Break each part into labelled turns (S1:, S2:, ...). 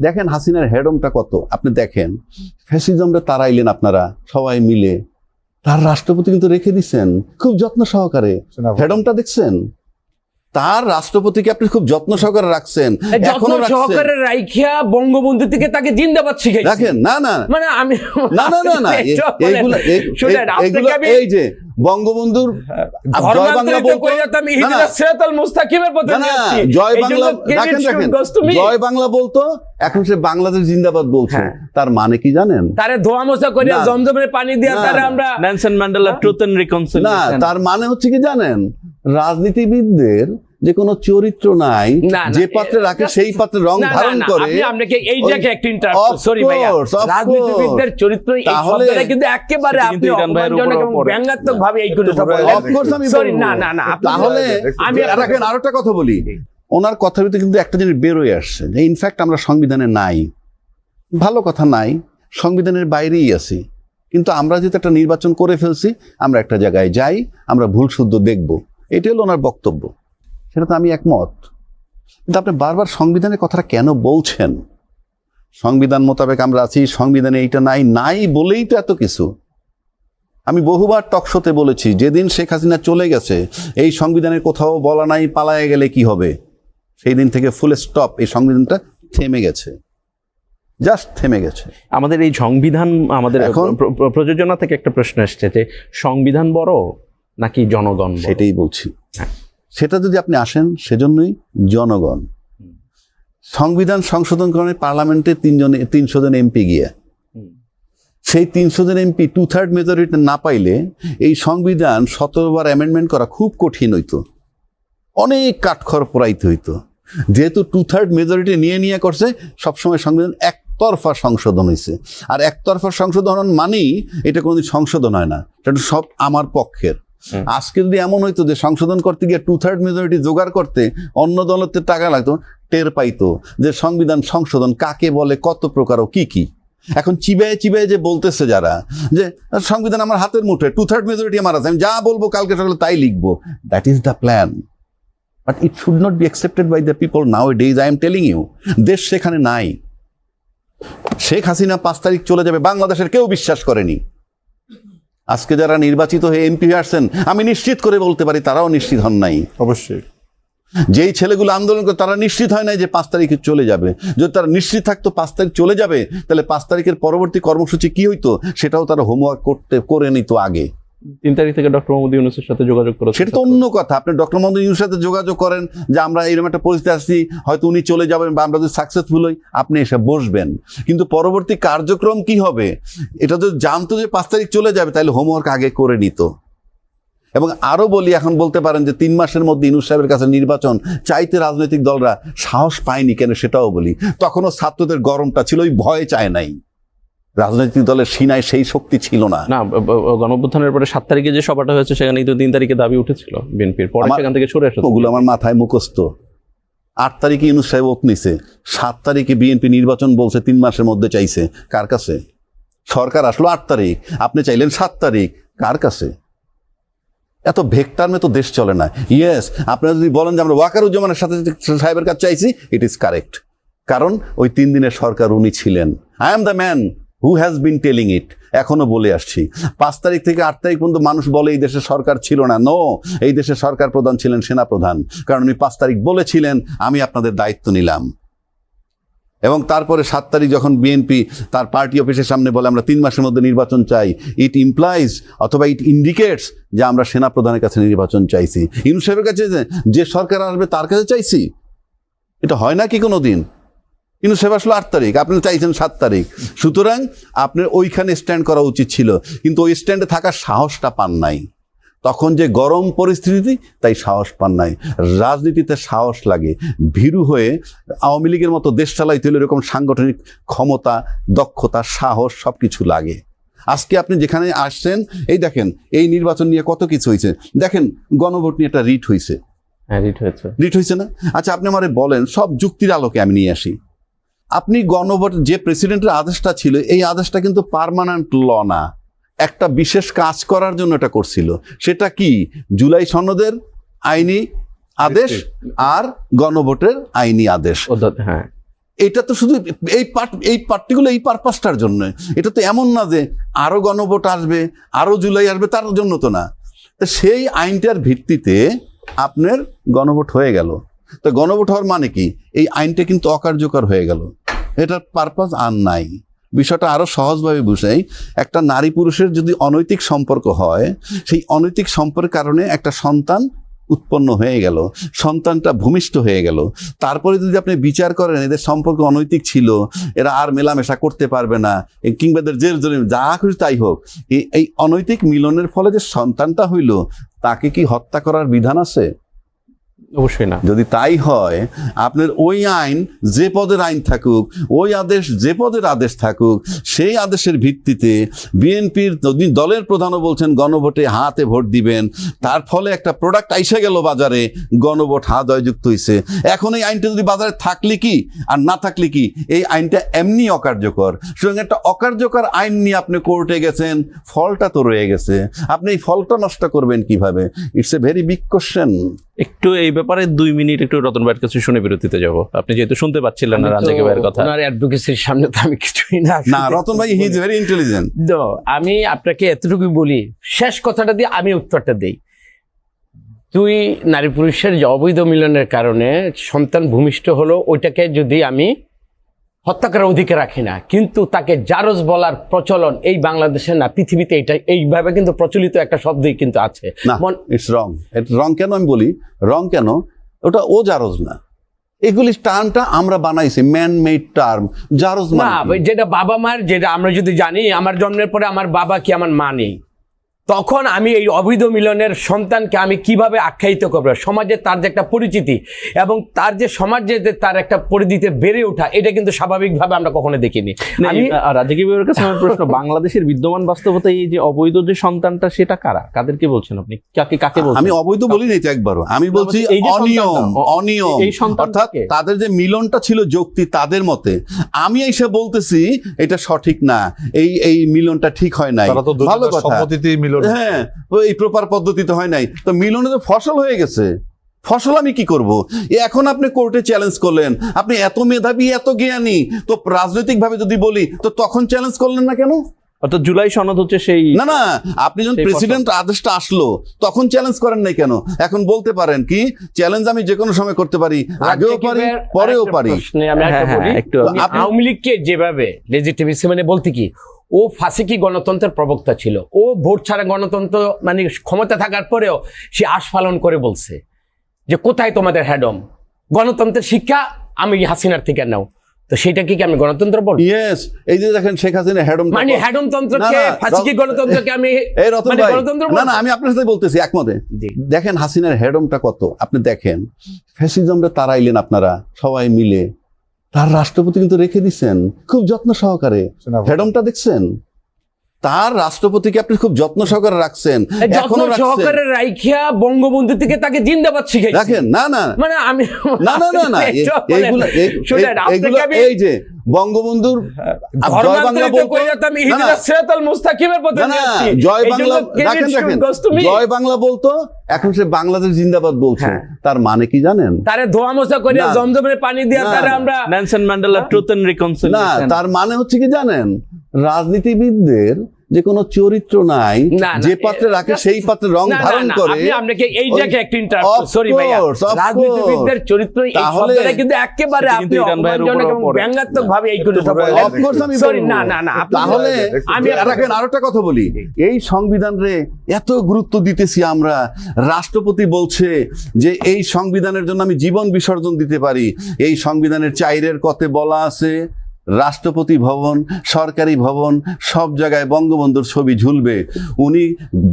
S1: দেখেন হাসিনার হেডমটা কত, আপনি দেখেন ফ্যাসিজমটা তাড়াইলেন আপনারা সবাই মিলে, তার রাষ্ট্রপতি কিন্তু রেখে দিচ্ছেন খুব যত্ন সহকারে। হেডমটা দেখছেন, তার রাষ্ট্রপতিকে আপনি খুব যত্ন সহকারে রাখছেন, এখনো
S2: সহকারে রাইখিয়া বঙ্গবন্ধু থেকে তাকে জিন্দাবাদ শিখাই
S1: রাখেন। না না
S2: মানে আমি
S1: না না না না এইগুলো এই যে বঙ্গবন্ধুর জয় বাংলা জয় বাংলা বলতো, এখন সে বাংলাদেশ জিন্দাবাদ বলছে। তার মানে কি জানেন?
S2: তারে ধোয়া মোছা করে জমজমের পানি দিয়ে তারে আমরা
S3: Nelson Mandela truth and reconciliation.
S1: না, তার মানে হচ্ছে কি জানেন, রাজনীতিবিদদের যে কোনো চরিত্র নাই, যে পাত্রে রাখে সেই পাত্রে রং ধারণ করে।
S2: আপনাকে এই জায়গায় একটা ইন্টারাপ্ট, সরি ভাইয়া, রাজনীতিবিদদের চরিত্র এই শব্দটা কিন্তু একেবারে আপনি অপমানজনক এবং ব্যঙ্গাত্মক ভাবে এইগুলো সব বলেন। সরি, না না না,
S1: তাহলে আমি রাখেন আরেকটা কথা বলি। ওনার কথার ভিতরে কিন্তু একটা জিনিস বেরোয় আসছে যে ইনফ্যাক্ট আমরা সংবিধানে নাই, ভালো কথা নাই, সংবিধানের বাইরেই আছি, কিন্তু আমরা যেহেতু একটা নির্বাচন করে ফেলছি, আমরা একটা জায়গায় যাই, আমরা ভুল শুদ্ধ দেখব, এটা হলো ওনার বক্তব্য। সেটা তো আমি একমত, কিন্তু আপনি বারবার সংবিধানের কথাটা কেন বলছেন? সংবিধান মোতাবেক আমরা আছি, সংবিধানে এইটা নাই, নাই বলেই তো এত কিছু। আমি বহুবার টকশোতে বলেছি, যেদিন শেখ হাসিনা চলে গেছে, এই সংবিধানের কোথাও বলা নাই পালায়ে গেলে কি হবে, সেই দিন থেকে ফুল স্টপ, এই সংবিধানটা থেমে গেছে, জাস্ট থেমে গেছে।
S3: আমাদের এই সংবিধান, আমাদের এখন প্রযোজনা থেকে একটা প্রশ্ন এসছে যে সংবিধান বড় নাকি জনগণ?
S1: সেটাই বলছি, সেটা যদি আপনি আসেন, সেজন্যই জনগণ। সংবিধান সংশোধনকরণে পার্লামেন্টে 300 জন এমপি গিয়ে, সেই 300 জন এমপি 2/3 মেজরিটি না পাইলে এই সংবিধান 17 বার অ্যামেন্ডমেন্ট করা খুব কঠিন হইতো, অনেক কাঠখড় পোড়াইতে হইতো। যেহেতু 2/3 মেজরিটি নিয়ে করছে, সবসময় সংবিধান একতরফা সংশোধন হয়েছে। আর একতরফা সংশোধন মানেই এটা কোনোদিন সংশোধন হয় না, এটা সব আমার পক্ষের। আজকে যদি এমন হইতো যে সংশোধন করতে গিয়ে 2/3 মেজরিটি জোগাড় করতে অন্য দলের টাকা লাগতো, টের পাইতো যে সংবিধান সংশোধন কাকে বলে, কত প্রকার ও কি কি। এখন চিবায়ে চিবায়ে যে বলতেছে যারা যে সংবিধান আমার হাতের মুঠোয়, 2/3 মেজরিটি আমার আছে, আমি যা বলবো কালকে সকালে তাই লিখবো, that is the plan. But it should not be accepted by the people nowadays. I am telling you, দেশ সেখানে নাই। শেখ হাসিনা 5 তারিখ চলে যাবে, বাংলাদেশের কেউ বিশ্বাস করেনি। আজকে যারা নির্বাচিত হয়ে এমপি আসছেন, আমি নিশ্চিত করে বলতে পারি তারাও নিশ্চিত হন নাই।
S4: অবশ্যই
S1: যেই ছেলেগুলো আন্দোলন করে তারা নিশ্চিত হয় নাই যে 5 তারিখে চলে যাবে। যদি তারা নিশ্চিত থাকতো 5 তারিখ চলে যাবে, তাহলে 5 তারিখের পরবর্তী কর্মসূচি কি হইতো সেটাও তারা হোমওয়ার্ক করে নিত আগে।
S3: 3 তারিখ থেকে ডক্টর মোহাম্মদ ইউনূসের সাথে যোগাযোগ করেন,
S1: সেটা তো অন্য কথা। আপনি ডক্টর মোহাম্মদ ইউনূসের সাথে যোগাযোগ করেন যে আমরা এরকম একটা পরিস্থিতি আসছি, হয়তো উনি চলে যাবেন বা আমরা যদি সাকসেসফুল হই, আপনি এসে বসবেন। কিন্তু পরবর্তী কার্যক্রম কি হবে এটা যদি জানতো যে 5 তারিখ চলে যাবে, তাহলে হোমওয়ার্ক আগে করে নিত। এবং আরো বলি, এখন বলতে পারেন যে 3 মাসের মধ্যে ইউনূস সাহেবের কাছে নির্বাচন চাইতে রাজনৈতিক দলরা সাহস পায়নি কেন, সেটাও বলি। তখনও ছাত্রদের গরমটা ছিল, ওই ভয় চায় নাই, রাজনৈতিক দলের সিনায় সেই শক্তি ছিল না।
S3: না, গণঅভ্যুত্থানের পরে 7 তারিখে যে সভাটা হয়েছে সেখানেই তো 3 তারিখে দাবি উঠেছিল বিএনপির, পরে সেখান থেকে সরে এসেছে।
S1: ওগুলো আমার মাথায় মুখস্থ। 8 তারিখে ইউনূস সাহেব ওত নিছে, 7 তারিখে বিএনপি নির্বাচন বলছে 3 মাসের মধ্যে চাইছে। কার কাছে? সরকার আসলো 8 তারিখ, আপনি চাইলেন 7 তারিখ, কার কাছে? এত ভেক্টারমে তো দেশ চলে না। ইয়েস, আপনারা যদি বলেন যে আমরা ওয়াকারুজ্জামানের সাথে সাহেবের কাছে চাইছি, ইট ইজ কারেক্ট, কারণ ওই 3 দিনের সরকার উনি ছিলেন। I am the man who has been telling it, এখনো বলে আসছি। 5 তারিখ থেকে 8 তারিখ পর্যন্ত মানুষ বলে এই দেশে সরকার ছিল না। নো, এই দেশে সরকার প্রধান ছিলেন সেনা প্রধান, কারণ উনি 5 তারিখ বলেছিলেন আমি আপনাদের দায়িত্ব নিলাম। এবং তারপরে 7 তারিখ যখন বিএনপি তার পার্টি অফিসের সামনে বলে আমরা 3 মাসের মধ্যে নির্বাচন চাই, ইট ইমপ্লাইজ অথবা ইট ইন্ডিকেটস যে আমরা সেনা প্রধানের কাছে নির্বাচন চাইছি। ইউনূস সাহেবের কাছে যে সরকার আসবে তার কাছে চাইছি, এটা হয় না কি কোনো দিন? ইউনূস সাহেব আসলো 8 তারিখ, আপনি চাইছেন 7 তারিখ। সুতরাং আপনার ওইখানে স্ট্যান্ড করা উচিত ছিল, কিন্তু ওই স্ট্যান্ডে থাকার সাহসটা পান নাই। তখন যে গরম পরিস্থিতি, তাই সাহস পান নাই। রাজনীতিতে সাহস লাগে। ভীরু হয়ে আওয়ামী লীগের মতো দেশ চালাইতে হলে এরকম সাংগঠনিক ক্ষমতা, দক্ষতা, সাহস সবকিছু লাগে। আজকে আপনি যেখানে আসছেন, এই দেখেন এই নির্বাচন নিয়ে কত কিছু হয়েছে। দেখেন গণভোট নিয়ে একটা রিট হয়েছে, রিট হয়েছে না? আচ্ছা, আপনি আমারে বলেন, সব যুক্তির আলোকে আমি নিয়ে আসি। আপনি গণভোট যে প্রেসিডেন্টের আদেশটা ছিল, এই আদেশটা কিন্তু পার্মানেন্ট ল না, একটা বিশেষ কাজ করার জন্য এটা করছিল। সেটা কি? জুলাই সনদের আইনি আদেশ আর গণভোটের আইনি আদেশ।
S3: হ্যাঁ,
S1: এটা তো শুধু এই পার্টিকুলার এই পারপাসটার জন্য। এটা তো এমন না যে আরো গণভোট আসবে, আরো জুলাই আসবে, তার জন্য তো না। তো সেই আইনটার ভিত্তিতে আপনার গণভোট হয়ে গেল। তো গণভোট হওয়ার মানে কি, এই আইনটা কিন্তু অকার্যকর হয়ে গেল, এটার পারপাস আর নাই। বিষয়টা আরো সহজভাবে বুঝাই, একটা নারী পুরুষের যদি অনৈতিক সম্পর্ক হয়, সেই অনৈতিক সম্পর্কের কারণে একটা সন্তান উৎপন্ন হয়ে গেল, সন্তানটা ভূমিষ্ঠ হয়ে গেল, তারপরে যদি আপনি বিচার করেন এদের সম্পর্ক অনৈতিক ছিল, এরা আর মেলামেশা করতে পারবে না, কিংবা এদের জের জন্য যা খুশি তাই হোক, এই অনৈতিক মিলনের ফলে যে সন্তানটা হইল, তাকে কি হত্যা করার বিধান আছে?
S3: অবশ্যই না।
S1: যদি তাই হয়, আপনার ওই আইন যে পদের আইন থাকুক, ওই আদেশ যে পদের আদেশ থাকুক, সেই আদেশের ভিত্তিতে বিএনপির দলের প্রধানও বলছেন গণভোটে হাতে ভোট দিবেন, তার ফলে একটা প্রোডাক্ট আইসা গেল বাজারে, গণভোট হা জয়যুক্ত হয়েছে। এখন এই আইনটা যদি বাজারে থাকলে কি আর না থাকলে কি, এই আইনটা এমনি অকার্যকর। সুতরাং একটা অকার্যকর আইন নিয়ে আপনি কোর্টে গেছেন, ফলটা তো রয়ে গেছে, আপনি এই ফলটা নষ্ট করবেন কিভাবে? It's a very big question.
S3: একটু এই ব্যাপারে 2 মিনিট একটু রতন ভাইয়ের কাছে শুনে বিরতিতে যাব। আপনি যেহেতু শুনতে পাচ্ছিলেন না রাজাকি ভাইয়ের কথা,
S2: ওনার অ্যাডভোকেসির সামনে তো আমি কিছুই না।
S1: না, রতন ভাই হি ইজ ভেরি ইন্টেলিজেন্ট।
S2: তো আমি আপনাকে এতটুকু বলি, শেষ কথাটা দিয়ে আমি উত্তরটা দেই। তুই নারী পুরুষের যে অবৈধ মিলনের কারণে সন্তান ভূমিষ্ঠ হলো, ওইটাকে যদি আমি হত্যা করার অধিকার রাখি না, কিন্তু তাকে জারজ বলার প্রচলন এই বাংলাদেশে না, পৃথিবীতে এটা এইভাবে কিন্তু প্রচলিত একটা শব্দই কিন্তু আছে।
S1: না, ইটস রং। এটা রং কেন আমি বলি, রং কেন, ওটা ও জারজ না, এগুলি টার্মটা আমরা বানাইছি, ম্যান মেড টার্ম। জারজ
S2: না, যেটা বাবা মার, যেটা আমরা যদি জানি আমার জন্মের পরে আমার বাবা কি আমার মা নেই, তখন আমি এই অবৈধ মিলনের সন্তানকে আমি কিভাবে আখ্যায়িত করবো? সমাজে তার যে একটা পরিচিতি এবং তার যে সমাজে যে তার একটা পরিধিতে বেড়ে ওঠা, এটা কিন্তু স্বাভাবিকভাবে আমরা কখনো দেখিনি।
S3: আমি রাজাকি ভাইয়ের কাছে আমার প্রশ্ন, বাংলাদেশের বিদ্যমান বাস্তবতায় এই যে অবৈধ যে সন্তানটা, সেটা কারা, কাদেরকে বলছেন আপনি? কাকে বলছেন?
S1: আমি অবৈধ বলি নাই তো একবারও, আমি বলছি অনিয়ম, অর্থাৎ তাদের যে মিলনটা ছিল যৌক্তিক তাদের মতে। আমি এসে বলতেছি এটা সঠিক না, এই মিলনটা ঠিক হয় নাই, ভালো কথা, হ্যাঁ এই প্রপার পদ্ধতিতে হয় নাই, তো মিলনে তো ফসল হয়ে গেছে, ফসল আমি কি করব? এখন আপনি কোর্টে চ্যালেঞ্জ করলেন, আপনি এত মেধাবী এত জ্ঞানী, তো রাজনৈতিক ভাবে যদি বলি তো তখন চ্যালেঞ্জ করলেন না কেন?
S3: অর্থাৎ জুলাই সনদ হচ্ছে সেই,
S1: না আপনি যখন প্রেসিডেন্ট আদেশটা আসলো তখন চ্যালেঞ্জ করেন নাই কেন? এখন বলতে পারেন কি, চ্যালেঞ্জ আমি যে কোনো সময় করতে পারি, আগেও পারি পরেও পারি।
S2: আওয়ামী লীগকে যেভাবে লেজিটিমেসি মানে বলতে কি, ও ফাঁসিকি গণতন্ত্রের প্রবক্তা ছিল, ও ভোট ছাড়া গণতন্ত্র মানে ক্ষমতা থাকার পরেও সে আস্ফালন করে বলছে যে কোথায় তোমাদের হ্যাডম, গণতন্ত্রের শিক্ষা আমি হাসিনার থেকে নাও। তো সেটাকে কি আমি গণতন্ত্র বলবো?
S1: ইয়েস, এই যে দেখেন শেখ হাসিনা হ্যাডম,
S2: মানে হ্যাডম তন্ত্রকে, ফাঁসিকি গণতন্ত্রকে আমি মানে গণতন্ত্র বলবো?
S1: না আমি আপনার সাথে বলতেছি একমতে। দেখেন হাসিনার হ্যাডমটা কত, আপনি দেখেন ফ্যাসিজমটা তারাইলেন আপনারা সবাই মিলে, তার রাষ্ট্রপতি কিন্তু রেখে দিচ্ছেন খুব যত্ন সহকারে, হ্যাডমটা দেখছেন, তার রাষ্ট্রপতিকে আপনি খুব যত্ন সহকারে রাখছেন,
S2: যত্ন সহকারে রাখিয়া বঙ্গবন্ধু থেকে তাকে জিন্দাবাদ শিখাই রাখেন।
S1: না মানে আমি না এইগুলো এই যে বঙ্গবন্ধুর জয় বাংলা বলতো, জয় বাংলা জয় বাংলা বলতো, এখন সে বাংলাদেশ জিন্দাবাদ বলছে। তার মানে কি জানেন?
S2: তারে ধোয়া মোছা করে জমজমের পানি দিয়ে তারে আমরা
S3: Nelson Mandela truth and reconciliation.
S1: না, তার মানে হচ্ছে কি জানেন, রাজনীতিবিদদের যে কোনো চরিত্র নাই, যে পাত্রে রাখে সেই পাত্রে রং ধারণ করে।
S2: আপনাকে এই জায়গায় একটা ইন্টারাপ্ট, সরি ভাইয়া, রাজনীতিবিদদের চরিত্র এই শব্দটা কিন্তু একেবারে আপনি অপমানজনক এবং ব্যঙ্গাত্মকভাবে এইগুলো সব বলেন। সরি না
S1: তাহলে আমি রাখেন আরেকটা কথা বলি, এই সংবিধানে এত গুরুত্ব দিতেছি আমরা, রাষ্ট্রপতি বলছে যে এই সংবিধানের জন্য আমি জীবন বিসর্জন দিতে পারি। এই সংবিধানের 4 কতে বলা আছে রাষ্ট্রপতি ভবন, সরকারি ভবন সব জায়গায় বঙ্গবন্ধুর ছবি ঝুলবে। উনি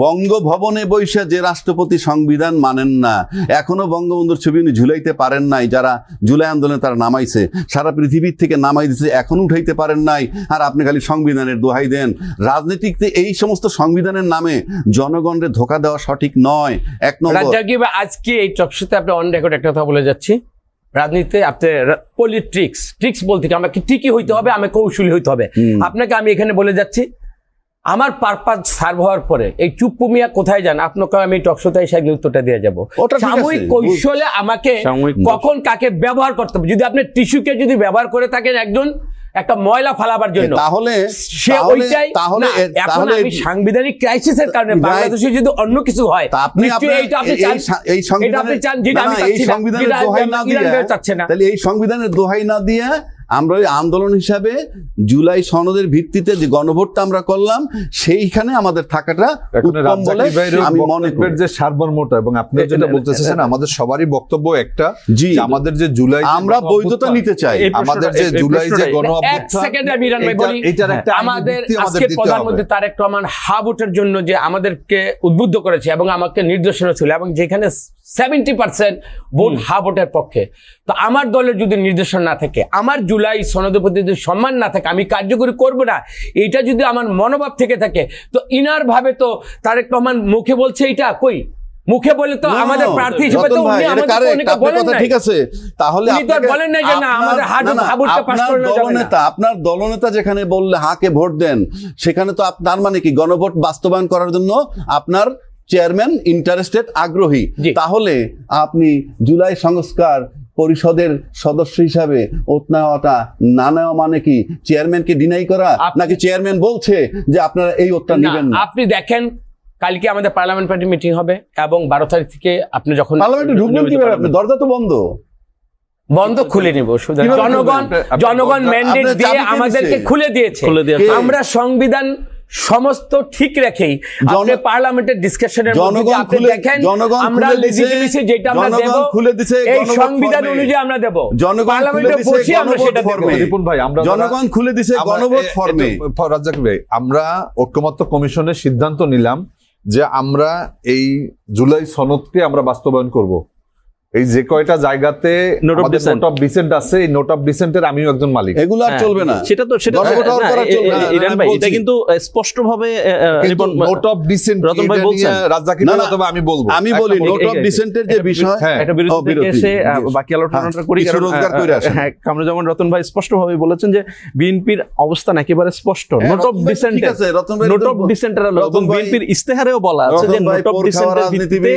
S1: বঙ্গভবনে বৈশা যে রাষ্ট্রপতি সংবিধান মানেন না, এখনো বঙ্গবন্ধুর ছবি উনি ঝুলাইতে পারেন নাই। যারা জুলাই আন্দোলনে তারা নামাইছে, সারা পৃথিবীর থেকে নামাই দিচ্ছে, এখনো উঠাইতে পারেন নাই, আর আপনি খালি সংবিধানের দোহাই দেন। রাজনীতিতে এই সমস্ত সংবিধানের নামে জনগণকে ধোঁকা দেওয়া সঠিক নয়। 1 নম্বর,
S2: আজকে এই টকশোতে আপনি অন রেকর্ড একটা কথা বলে যাচ্ছি, রাজনীতিতে আপনার পলিট্রিক্স বলতে কি আমাকে ঠিকই হইতে হবে, আমি কৌশলী হইতে হবে। আপনাকে আমি এখানে বলে যাচ্ছি, আমার পারপাস সার্ভ হওয়ার পরে এই চুপ্পু মিয়া কোথায় যান আপনাকে আমি টকশোতে এসে উত্তরটা দিয়ে যাবো।
S1: ওটা ঠিক আছে।
S2: সাময়িক কৌশলে আমাকে কখন কাকে ব্যবহার করতে হবে, যদি আপনি টিস্যুকে যদি ব্যবহার করে থাকেন একজন একটা ময়লা ফালাবার জন্য,
S1: তাহলে
S2: সে ওইটাই
S1: তাহলে
S2: না, এখন আমি সাংবিধানিক ক্রাইসিসের কারণে বাংলাদেশে যদি অন্য কিছু হয়
S1: আপনি
S2: নিশ্চয়ই এইটা আপনি চান,
S1: এই
S2: এটা আপনি চান, যেটা আমি
S1: এই
S2: চাচ্ছি না,
S1: সংবিধানের
S2: যেটা
S1: দোহাই না দিয়ে,
S2: ইরান চাচ্ছে না।
S1: তাহলে এই সংবিধানের দোহাই না দিয়ে আমরা ওই আন্দোলন হিসাবে জুলাই সনদের ভিত্তিতে যে গণভোটটা আমরা করলাম সেইখানে আমাদের থাকাটা উত্তম বলে আমি মনে করি।
S4: যে সারমর্মটা এবং আপনি যেটা বলতেছেন আমাদের সবারই বক্তব্য একটা,
S1: জি,
S4: যে আমাদের যে জুলাই
S1: আমরা বৈধতা নিতে চাই।
S4: আমাদের যে জুলাই যে গণ
S2: এক
S4: অভ্যুত্থান,
S2: সেকেন্ডে আমি ইরান ভাই বলি,
S4: এটার একটা
S2: আমাদের
S4: ভিত্তি আমাদের
S2: আজকের
S4: দিতে
S2: প্রধানমন্ত্রী
S4: হবে।
S2: তারেক রহমান হাবুটের জন্য যে আমাদেরকে উদ্বুদ্ধ করেছে এবং আমাকে নির্দেশনা ছিল, এবং যেখানে 70% ভোট হাবুটের পক্ষে, তো আমার দলের যদি নির্দেশনা না থাকে, আমার জুলাই সনদের প্রতি যদি সম্মান না থাকে, আমি কার্যকরী করব না, এটা যদি আমার মনোভাব থেকে থাকে, তো ইনার ভাবে তো তারেক রহমান মুখে বলছে, এটা কই মুখে বলে তো আমাদের প্রার্থী হিসেবে তো উনি আমাদের অনেকে বলেন নাই,
S1: ঠিক আছে, তাহলে
S2: উনি তো আর বলেন নাই যে না আমাদের হাবুটকে পাস করানো যাবে না।
S1: আপনার দলনেতা যেখানে বললে হাকে ভোট দেন, সেখানে তো আপনার মানে কি গণভোট বাস্তবায়ন করার জন্য আপনার চেয়ারম্যান ইন্টারেস্টেড, আগ্রহী, তাহলে আপনি জুলাই সংস্কার পরিষদের সদস্য হিসাবে ওত নেওয়াটা না নেওয়া মানে কি চেয়ারম্যানকে ডিনাই করা, নাকি চেয়ারম্যান বলছে যে আপনারা এই ওতটা নেবেন না?
S2: আপনি দেখেন কালকে আমাদের পার্লামেন্ট পার্টি মিটিং হবে এবং 12 তারিখ থেকে আপনি যখন
S1: পার্লামেন্টে ঢুকবেন কিভাবে? আপনি দরজা তো বন্ধ
S2: খুলে নিব, জনগণ ম্যান্ডেট দিয়ে আমাদেরকে খুলে দিয়েছে, আমরা সংবিধান সমস্ত ঠিক রেখেই আপনি পার্লামেন্টের ডিসকাশনের মধ্যে আপনি দেখেন আমরা লেজিটিমেসি যেটা আমরা দেব এই সংবিধান অনুযায়ী আমরা দেব, পার্লামেন্টে বসে আমরা সেটা দেব।
S4: রিপন ভাই, আমরা
S1: জনগণ খুলে দিছে গণভোট ফর্মে।
S4: রাজ্জাক ভাই, আমরা ঐক্যমত্য কমিশনের সিদ্ধান্ত নিলাম যে আমরা এই জুলাই সনদকে আমরা বাস্তবায়ন করব। এই যে কয়টা জায়গাতে নোট অফ ডিসেন্ট আছে, এই নোট অফ ডিসেন্টের আমিও একজন মালিক,
S1: এগুলো আর চলবে না,
S3: সেটা ইরান ভাই এটা কিন্তু স্পষ্টভাবে
S4: নোট অফ ডিসেন্ট
S3: রতন ভাই বলছেন,
S4: রাজ্জাকি ভাই অথবা আমি বলবো,
S1: আমি বলি নোট অফ ডিসেন্টের যে বিষয়,
S3: একটা বিরতি থেকে এসে বাকি আলোচনাটা করি। হ্যাঁ, কামরুজ্জামান রতন ভাই স্পষ্টভাবে বলেছেন যে বিএনপির অবস্থান একেবারে স্পষ্ট, নোট অফ ডিসেন্টের এবং বিএনপির ইস্তেহারেও বলা আছে যে নোট অফ ডিসেন্টের ভিত্তিতে